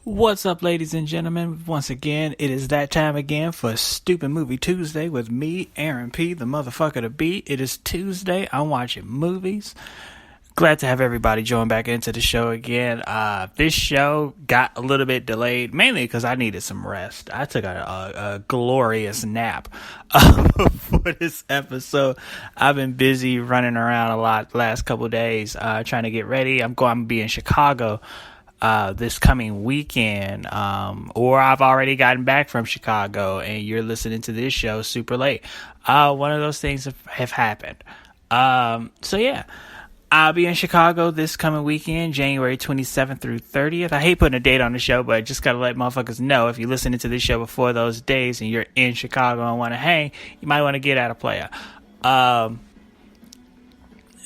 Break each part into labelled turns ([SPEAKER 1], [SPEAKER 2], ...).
[SPEAKER 1] What's up, ladies and gentlemen? Once again, it is that time again for Stupid Movie Tuesday with me, Aaron P., the motherfucker to beat. It is Tuesday. I'm watching movies. Glad to have everybody join back into the show again. This show got a little bit delayed, mainly because I needed some rest. I took a glorious nap for this episode. I've been busy running around a lot the last couple days, trying to get ready. I'm going to be in Chicago this coming weekend, or I've already gotten back from Chicago and you're listening to this show super late. One of those things have happened. So yeah, I'll be in Chicago this coming weekend, January 27th through 30th. I hate putting a date on the show, but I just gotta let motherfuckers know if you're listening to this show before those days and you're in Chicago and want to hang, you might want to get out of playa.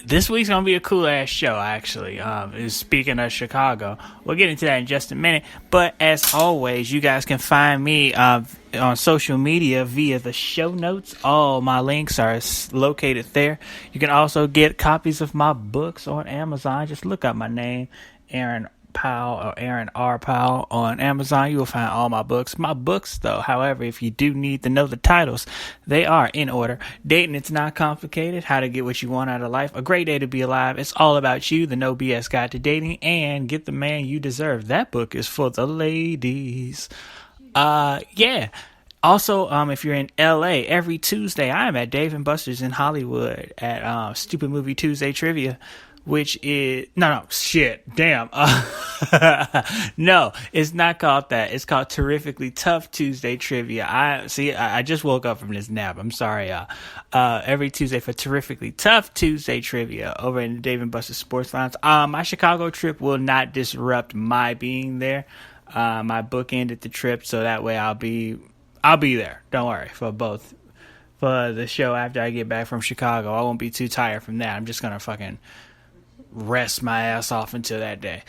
[SPEAKER 1] This week's gonna be a cool ass show, actually. Speaking of Chicago, we'll get into that in just a minute. But as always, you guys can find me on social media via the show notes. All my links are located there. You can also get copies of my books on Amazon. Just look up my name, Aaron Powell, or Aaron R. Powell on Amazon. You will find all my books. My books, though, however, if you do need to know the titles, they are in order. Dating, It's Not Complicated. How to Get What You Want Out of Life. A Great Day to Be Alive. It's All About You. The No BS Guide to Dating. And Get the Man You Deserve. That book is for the ladies. Yeah. Also, if you're in LA, every Tuesday, I am at Dave & Buster's in Hollywood at Stupid Movie Tuesday Trivia. Which is no shit. Damn. No, it's not called that. It's called Terrifically Tough Tuesday Trivia. I just woke up from this nap. I'm sorry, y'all. Every Tuesday for Terrifically Tough Tuesday Trivia over in the Dave & Buster's Sports Lounge. My Chicago trip will not disrupt my being there. My book ended the trip, so that way I'll be there. Don't worry for both. For the show after I get back from Chicago, I won't be too tired from that. I'm just gonna fucking rest my ass off until that day.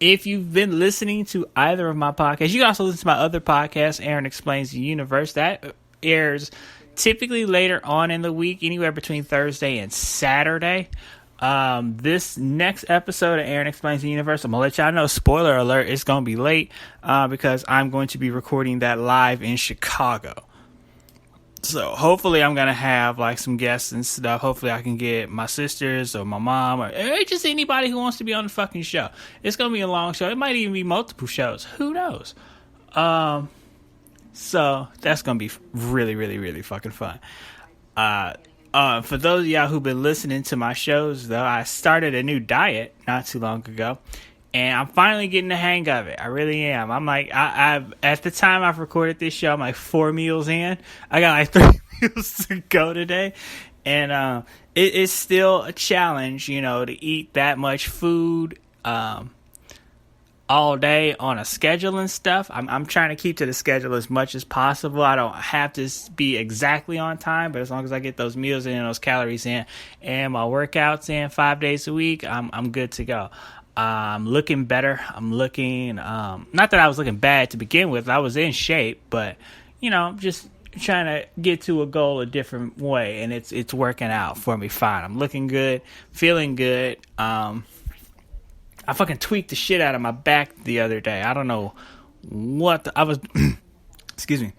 [SPEAKER 1] If you've been listening to either of my podcasts, you can also listen to my other podcast, Aaron Explains the Universe. That airs typically later on in the week, anywhere between Thursday and Saturday. This next episode of Aaron Explains the Universe, I'm gonna let y'all know, spoiler alert, it's gonna be late because I'm going to be recording that live in Chicago. So hopefully I'm going to have like some guests and stuff. Hopefully I can get my sisters or my mom or just anybody who wants to be on the fucking show. It's going to be a long show. It might even be multiple shows. Who knows? So that's going to be really, really, really fucking fun. For those of y'all who've been listening to my shows, though, I started a new diet not too long ago. And I'm finally getting the hang of it. I really am. I'm like, I've at the time I've recorded this show, I'm like 4 meals in. I got like 3 meals to go today. And it's still a challenge, to eat that much food all day on a schedule and stuff. I'm trying to keep to the schedule as much as possible. I don't have to be exactly on time, but as long as I get those meals in and those calories in and my workouts in 5 days a week, I'm good to go. I'm looking better. I'm looking, not that I was looking bad to begin with. I was in shape, but, just trying to get to a goal a different way, and it's working out for me fine. I'm looking good, feeling good. I fucking tweaked the shit out of my back the other day. I don't know what I was, excuse me.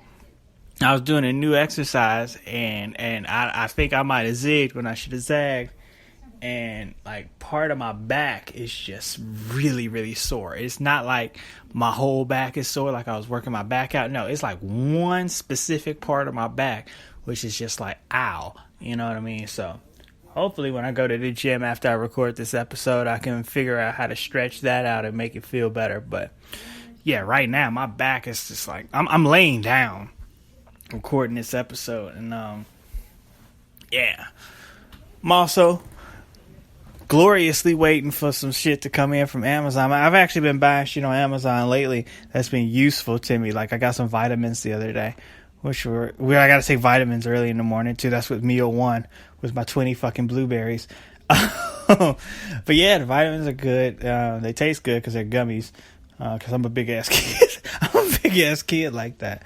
[SPEAKER 1] I was doing a new exercise, and I think I might have zigged when I should have zagged. And like part of my back is just really, really sore. It's not like my whole back is sore, like I was working my back out. No, it's like one specific part of my back, which is just like, ow. You know what I mean? So hopefully when I go to the gym after I record this episode, I can figure out how to stretch that out and make it feel better. But yeah, right now my back is just like, I'm laying down recording this episode. And yeah, I'm also gloriously waiting for some shit to come in from Amazon. I've actually been buying shit on Amazon lately that's been useful to me. Like I got some vitamins the other day, which I gotta take vitamins early in the morning too. That's what meal one was, my 20 fucking blueberries. But yeah, the vitamins are good. They taste good because they're gummies. Because I'm a big ass kid. I'm a big ass kid like that.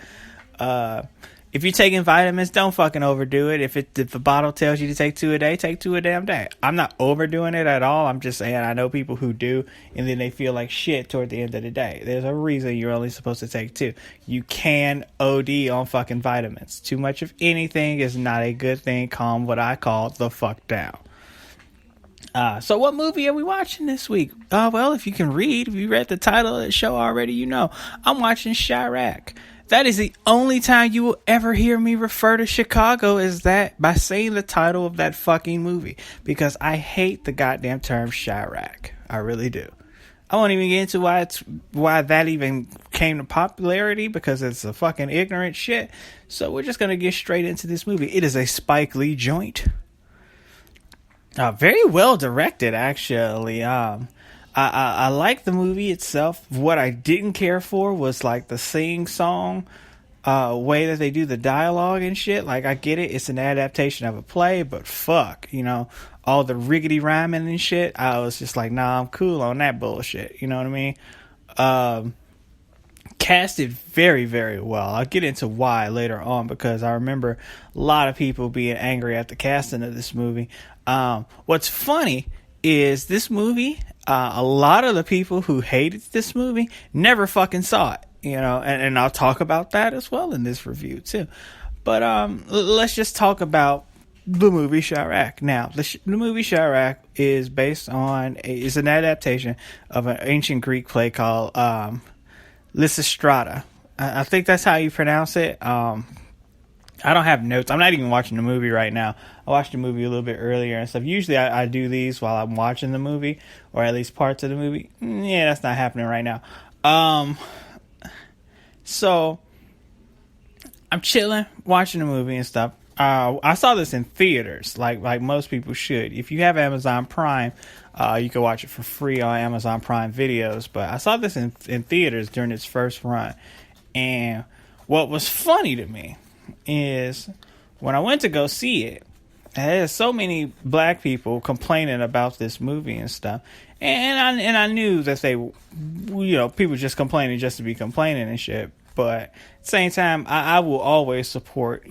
[SPEAKER 1] If you're taking vitamins, don't fucking overdo it. If the bottle tells you to take 2 a day, take 2 a damn day. I'm not overdoing it at all. I'm just saying I know people who do, and then they feel like shit toward the end of the day. There's a reason you're only supposed to take 2. You can OD on fucking vitamins. Too much of anything is not a good thing. Calm what I call the fuck down. So what movie are we watching this week? Well, if you read the title of the show already, you know. I'm watching Chiraq. That is the only time you will ever hear me refer to Chicago is that by saying the title of that fucking movie. Because I hate the goddamn term Chiraq. I really do. I won't even get into why that even came to popularity, because it's a fucking ignorant shit. So we're just going to get straight into this movie. It is a Spike Lee joint. Very well directed, actually. I like the movie itself. What I didn't care for was like the sing-song way that they do the dialogue and shit. Like, I get it, it's an adaptation of a play, but fuck, all the riggedy rhyming and shit. I was just like, nah, I'm cool on that bullshit. You know what I mean? Casted very, very well. I'll get into why later on, because I remember a lot of people being angry at the casting of this movie. What's funny is this movie, a lot of the people who hated this movie never fucking saw it, and I'll talk about that as well in this review too. But let's just talk about the movie Chiraq. Now, the movie Chiraq is is an adaptation of an ancient Greek play called Lysistrata. I think that's how you pronounce it. I don't have notes. I'm not even watching the movie right now. I watched the movie a little bit earlier and stuff. Usually I do these while I'm watching the movie, or at least parts of the movie. Yeah, that's not happening right now. So I'm chilling, watching the movie and stuff. I saw this in theaters, like most people should. If you have Amazon Prime, you can watch it for free on Amazon Prime Videos. But I saw this in theaters during its first run. And what was funny to me is when I went to go see it, there's so many black people complaining about this movie and stuff, and I knew that they, people just complaining just to be complaining and shit. But at the same time, I will always support,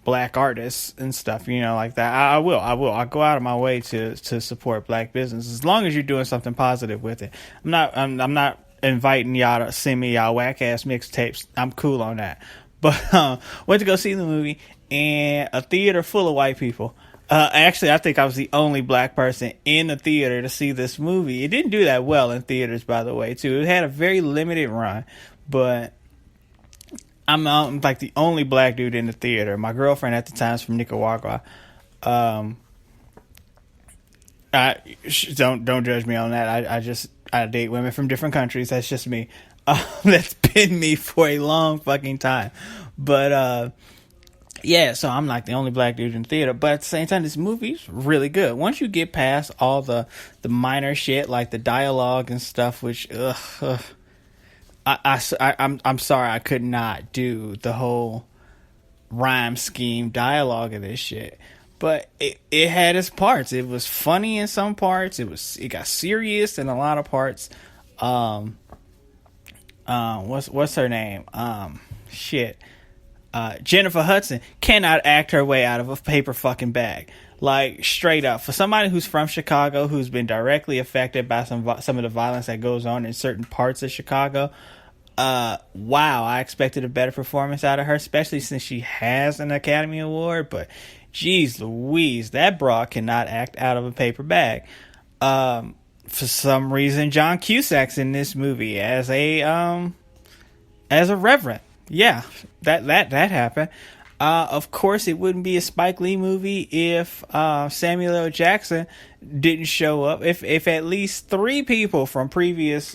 [SPEAKER 1] black artists and stuff, like that. I will. I'll go out of my way to support black business as long as you're doing something positive with it. I'm not inviting y'all to send me y'all whack ass mixtapes. I'm cool on that. But went to go see the movie, and a theater full of white people. Actually, I think I was the only black person in the theater to see this movie. It didn't do that well in theaters, by the way, too. It had a very limited run, but I'm like the only black dude in the theater. My girlfriend at the time is from Nicaragua. Don't judge me on that. I date women from different countries. That's just me. That's been me for a long fucking time. But yeah, so I'm like the only black dude in the theater. But at the same time, this movie's really good. Once you get past all the minor shit, like the dialogue and stuff, which I'm sorry, I could not do the whole rhyme scheme dialogue of this shit. But it had its parts. It was funny in some parts. It got serious in a lot of parts. What's her name? Jennifer Hudson cannot act her way out of a paper fucking bag. Like, straight up. For somebody who's from Chicago, who's been directly affected by some of the violence that goes on in certain parts of Chicago, wow, I expected a better performance out of her, especially since she has an Academy Award. But jeez Louise, that broad cannot act out of a paper bag. For some reason, John Cusack's in this movie as a reverend. Yeah, that happened. Of course, it wouldn't be a Spike Lee movie if Samuel L. Jackson didn't show up. If at least 3 people from previous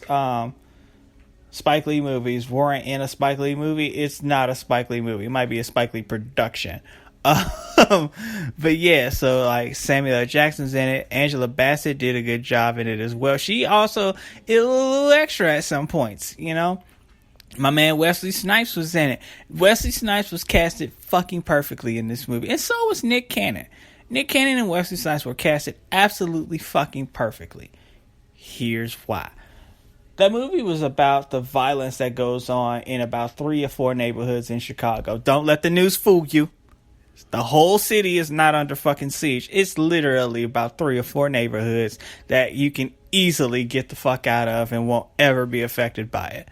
[SPEAKER 1] Spike Lee movies weren't in a Spike Lee movie, it's not a Spike Lee movie. It might be a Spike Lee production. But yeah, so like Samuel L. Jackson's in it. Angela Bassett did a good job in it as well. She also is a little extra at some points, My man Wesley Snipes was in it. Wesley Snipes was casted fucking perfectly in this movie. And so was Nick Cannon. Nick Cannon and Wesley Snipes were casted absolutely fucking perfectly. Here's why. That movie was about the violence that goes on in about 3 or 4 neighborhoods in Chicago. Don't let the news fool you. The whole city is not under fucking siege. It's literally about 3 or 4 neighborhoods that you can easily get the fuck out of and won't ever be affected by it.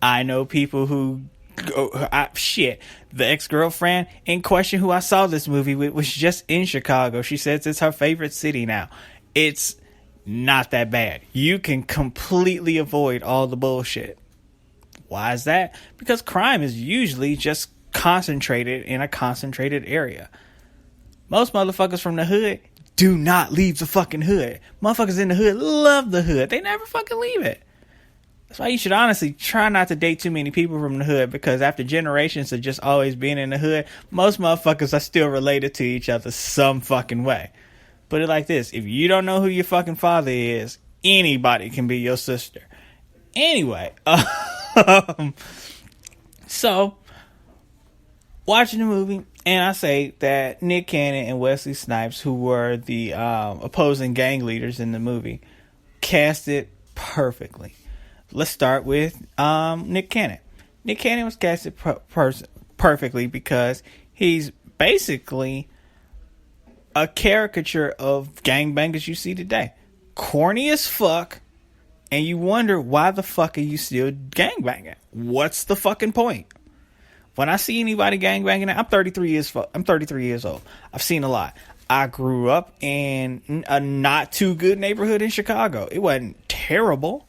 [SPEAKER 1] I know people who the ex-girlfriend in question who I saw this movie with was just in Chicago. She says it's her favorite city now. It's not that bad. You can completely avoid all the bullshit. Why is that? Because crime is usually just concentrated in a concentrated area. Most motherfuckers from the hood do not leave the fucking hood. Motherfuckers in the hood love the hood. They never fucking leave it. That's why you should honestly try not to date too many people from the hood, because after generations of just always being in the hood, most motherfuckers are still related to each other some fucking way. Put it like this: if you don't know who your fucking father is, anybody can be your sister. Anyway, so watching the movie, and I say that Nick Cannon and Wesley Snipes, who were the opposing gang leaders in the movie, cast it perfectly. Let's start with Nick Cannon. Nick Cannon was casted perfectly because he's basically a caricature of gangbangers you see today. Corny as fuck, and you wonder why the fuck are you still gangbanging? What's the fucking point? When I see anybody gangbanging, I'm 33 years old. I've seen a lot. I grew up in a not too good neighborhood in Chicago. It wasn't terrible.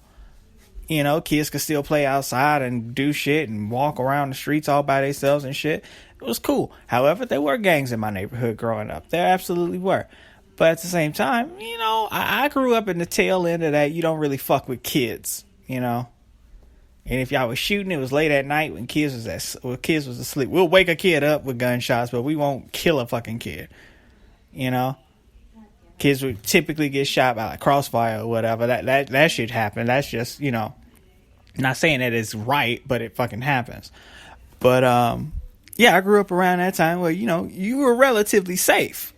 [SPEAKER 1] You know, kids could still play outside and do shit and walk around the streets all by themselves and shit. It was cool. However, there were gangs in my neighborhood growing up. There absolutely were. But at the same time, you know, I grew up in the tail end of that. You don't really fuck with kids, you know. And if y'all was shooting, it was late at night when kids was asleep. We'll wake a kid up with gunshots, but we won't kill a fucking kid. You know, kids would typically get shot by like crossfire or whatever. That shit happen. That's just, you know, not saying that it's right, but it fucking happens. But yeah, I grew up around that time where, you know, you were relatively safe.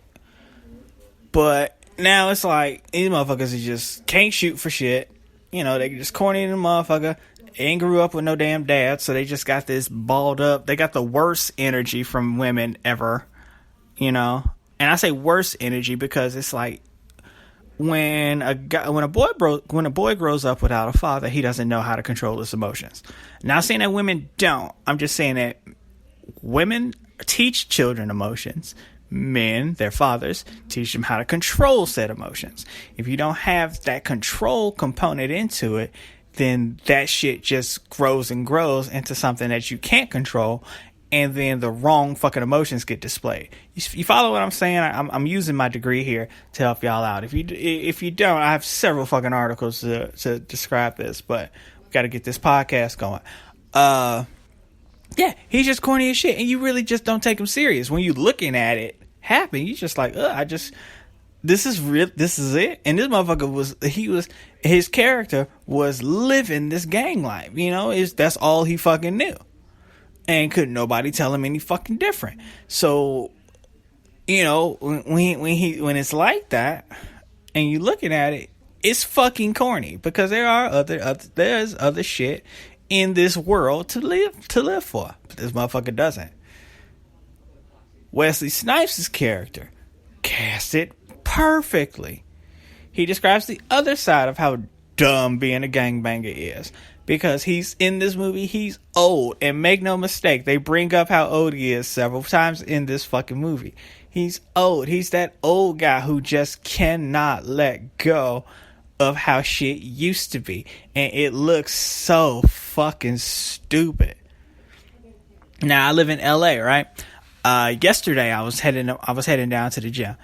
[SPEAKER 1] But now it's like these motherfuckers just can't shoot for shit. You know, they just corny in the motherfucker. Ain't grew up with no damn dad, so they just got this balled up. They got the worst energy from women ever, you know. And I say worst energy because it's like when a boy grows up without a father, he doesn't know how to control his emotions. Not saying that women don't. I'm just saying that women teach children emotions. Men, their fathers, teach them how to control said emotions. If you don't have that control component into it, then that shit just grows and grows into something that you can't control, and then the wrong fucking emotions get displayed. You follow what I'm saying? I'm using my degree here to help y'all out. If you don't, I have several fucking articles to describe this, but we got to get this podcast going. Yeah, he's just corny as shit, and you really just don't take him serious. When you looking at it happen, you just like, this is real. This is it. And this motherfucker his character was living this gang life. You know, that's all he fucking knew. And couldn't nobody tell him any fucking different. So, you know, when it's like that and you looking at it, it's fucking corny, because there's other shit in this world to live for. But this motherfucker doesn't. Wesley Snipes' character cast it perfectly. He describes the other side of how dumb being a gangbanger is, because he's in this movie, he's old, and make no mistake, they bring up how old he is several times in this fucking movie. He's old. He's that old guy who just cannot let go of how shit used to be, and it looks so fucking stupid. Now, I live in LA, right? Yesterday I was heading down to the gym,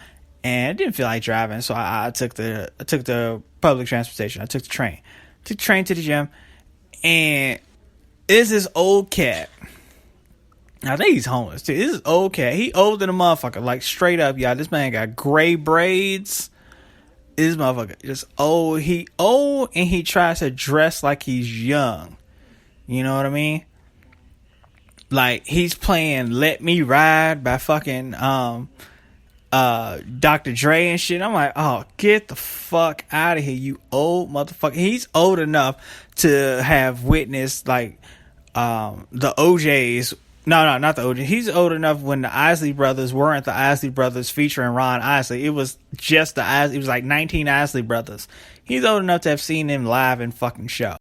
[SPEAKER 1] and I didn't feel like driving, so I took the public transportation. I took the train. Took the train to the gym, and it's this old cat. I think he's homeless too. This is old cat. He older than a motherfucker, like straight up, y'all. This man got gray braids. This motherfucker just old. He old, and he tries to dress like he's young. You know what I mean? Like, he's playing "Let Me Ride" by fucking Dr. Dre and shit. I'm like, oh, get the fuck out of here, you old motherfucker. He's old enough to have witnessed like the OJs. No, not the OJ. He's old enough when the Isley Brothers weren't the Isley Brothers featuring Ron Isley. It was just it was like 19 Isley Brothers. He's old enough to have seen them live in fucking show.